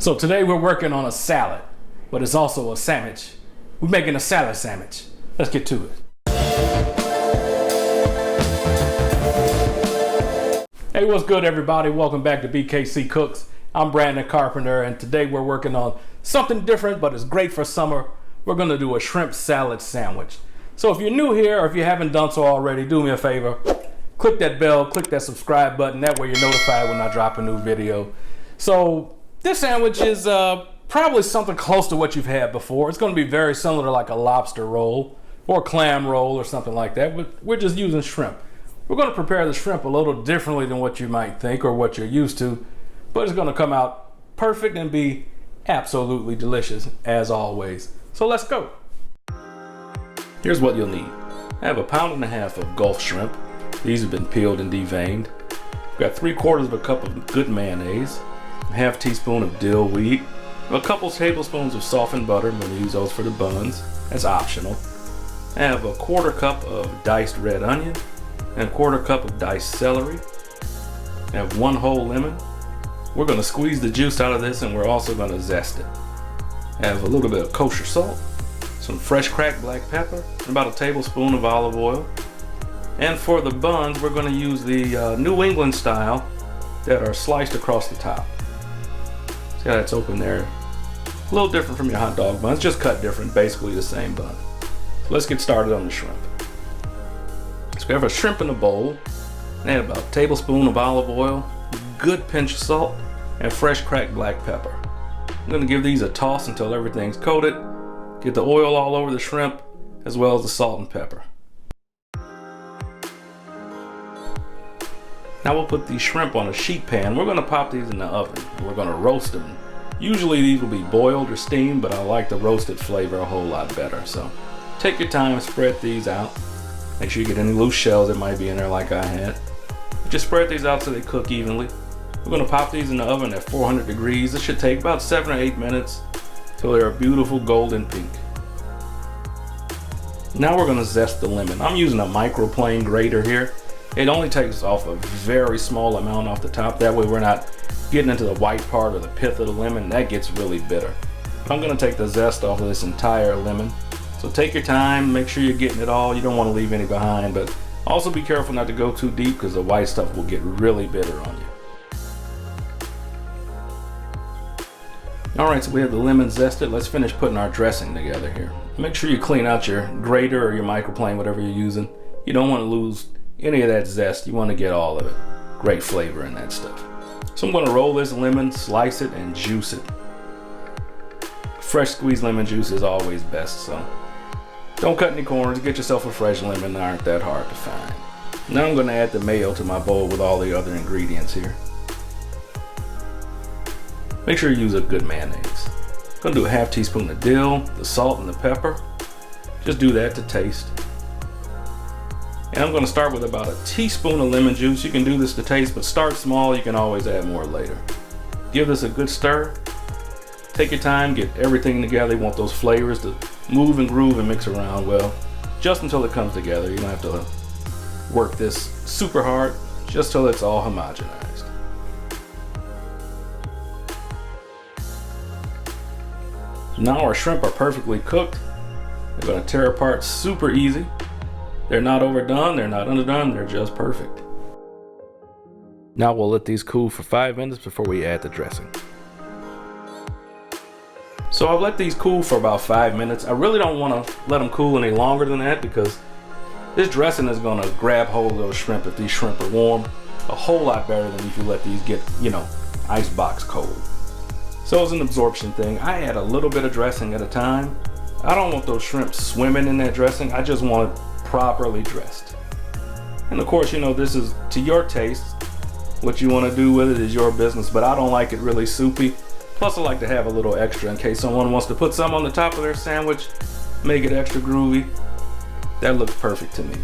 So today we're working on a salad, but it's also a sandwich. We're making a salad sandwich. Let's get to it. Hey, what's good everybody? Welcome back to BKC Cooks. I'm Brandon Carpenter, and today we're working on something different, but it's great for summer. We're gonna do a shrimp salad sandwich. So if you're new here, or if you haven't done so already, do me a favor. Click that bell, click that subscribe button. That way you're notified when I drop a new video. So this sandwich is probably something close to what you've had before. It's gonna be very similar to like a lobster roll or clam roll or something like that, but we're just using shrimp. We're gonna prepare the shrimp a little differently than what you might think or what you're used to, but it's gonna come out perfect and be absolutely delicious as always. So let's go. Here's what you'll need. I have 1.5 pounds of Gulf shrimp. These have been peeled and deveined. I've got 3/4 cup of good mayonnaise, a 1/2 teaspoon of dill weed, a couple tablespoons of softened butter. I'm going to use those for the buns. That's optional. I have 1/4 cup of diced red onion and 1/4 cup of diced celery. I have 1 whole lemon. We're going to squeeze the juice out of this, and we're also going to zest it. I have a little bit of kosher salt, some fresh cracked black pepper, and about 1 tablespoon of olive oil. And for the buns, we're going to use the New England style that are sliced across the top. See how that's open there? A little different from your hot dog buns, just cut different, basically the same bun. So let's get started on the shrimp. So we have our shrimp in a bowl, and add about 1 tablespoon of olive oil, a good pinch of salt, and fresh cracked black pepper. I'm going to give these a toss until everything's coated. Get the oil all over the shrimp, as well as the salt and pepper. Now we'll put these shrimp on a sheet pan. We're going to pop these in the oven. We're going to roast them. Usually these will be boiled or steamed, but I like the roasted flavor a whole lot better. So take your time, spread these out. Make sure you get any loose shells that might be in there like I had. Just spread these out so they cook evenly. We're going to pop these in the oven at 400 degrees. This should take about 7 or 8 minutes till they're a beautiful golden pink. Now we're going to zest the lemon. I'm using a microplane grater here. It only takes off a very small amount off the top. That way we're not getting into the white part or the pith of the lemon. That gets really bitter. I'm going to take the zest off of this entire lemon. So take your time, make sure you're getting it all. You don't want to leave any behind, but also be careful not to go too deep because the white stuff will get really bitter on you. Alright, so we have the lemon zested. Let's finish putting our dressing together here. Make sure you clean out your grater or your microplane, whatever you're using. You don't want to lose any of that zest. You want to get all of it. Great flavor in that stuff. So I'm going to roll this lemon, slice it, and juice it. Fresh squeezed lemon juice is always best, so don't cut any corners. Get yourself a fresh lemon. They aren't that hard to find. Now I'm going to add the mayo to my bowl with all the other ingredients here. Make sure you use a good mayonnaise. I'm going to do a 1/2 teaspoon of dill, the salt and the pepper. Just do that to taste. And I'm going to start with about 1 teaspoon of lemon juice. You can do this to taste, but start small. You can always add more later. Give this a good stir. Take your time, get everything together. You want those flavors to move and groove and mix around well, just until it comes together. You don't have to work this super hard, just till it's all homogenized. Now our shrimp are perfectly cooked. They're going to tear apart super easy. They're not overdone, they're not underdone, they're just perfect. Now we'll let these cool for 5 minutes before we add the dressing. So I've let these cool for about 5 minutes. I really don't want to let them cool any longer than that because this dressing is going to grab hold of those shrimp if these shrimp are warm a whole lot better than if you let these get, icebox cold. So it's an absorption thing. I add a little bit of dressing at a time. I don't want those shrimp swimming in that dressing. I just want it properly dressed. And of course, this is to your taste. What you want to do with it is your business, but I don't like it really soupy. Plus I like to have a little extra in case someone wants to put some on the top of their sandwich, make it extra groovy. That looks perfect to me.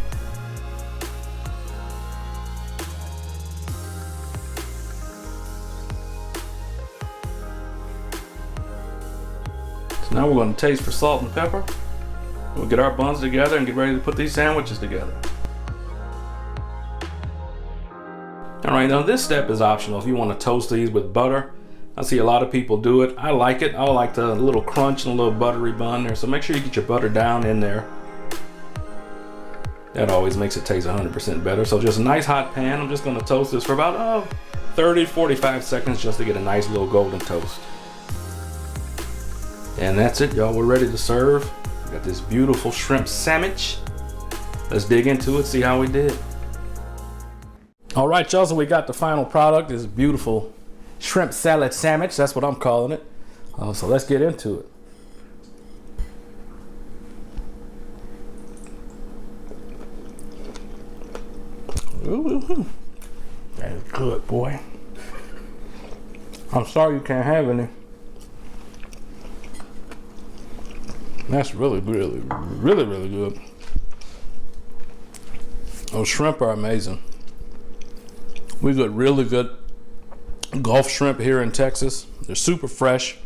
So now we're going to taste for salt and pepper. We'll get our buns together and get ready to put these sandwiches together. Alright, now this step is optional if you want to toast these with butter. I see a lot of people do it. I like it. I like the little crunch and a little buttery bun there. So make sure you get your butter down in there. That always makes it taste 100% better. So just a nice hot pan. I'm just gonna toast this for about 30, 45 seconds just to get a nice little golden toast. And that's it, y'all. We're ready to serve. We got this beautiful shrimp sandwich. Let's dig into it, see how we did. All right, y'all, so we got the final product, this beautiful shrimp salad sandwich. That's what I'm calling it. So let's get into it. Ooh, that's good, boy. I'm sorry you can't have any. That's really good. Those shrimp are amazing. We got really good Gulf shrimp here in Texas. They're super fresh.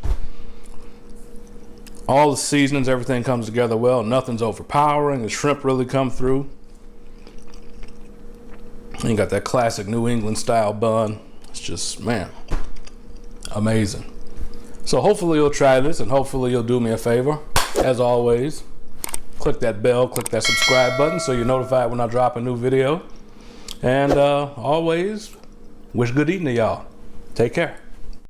All the seasonings, everything comes together well. Nothing's overpowering. The shrimp really come through. And you got that classic New England style bun. It's just, man, amazing. So hopefully you'll try this, and hopefully you'll do me a favor. As always, click that bell, click that subscribe button so you're notified when I drop a new video. And always, wish good eating to y'all. Take care.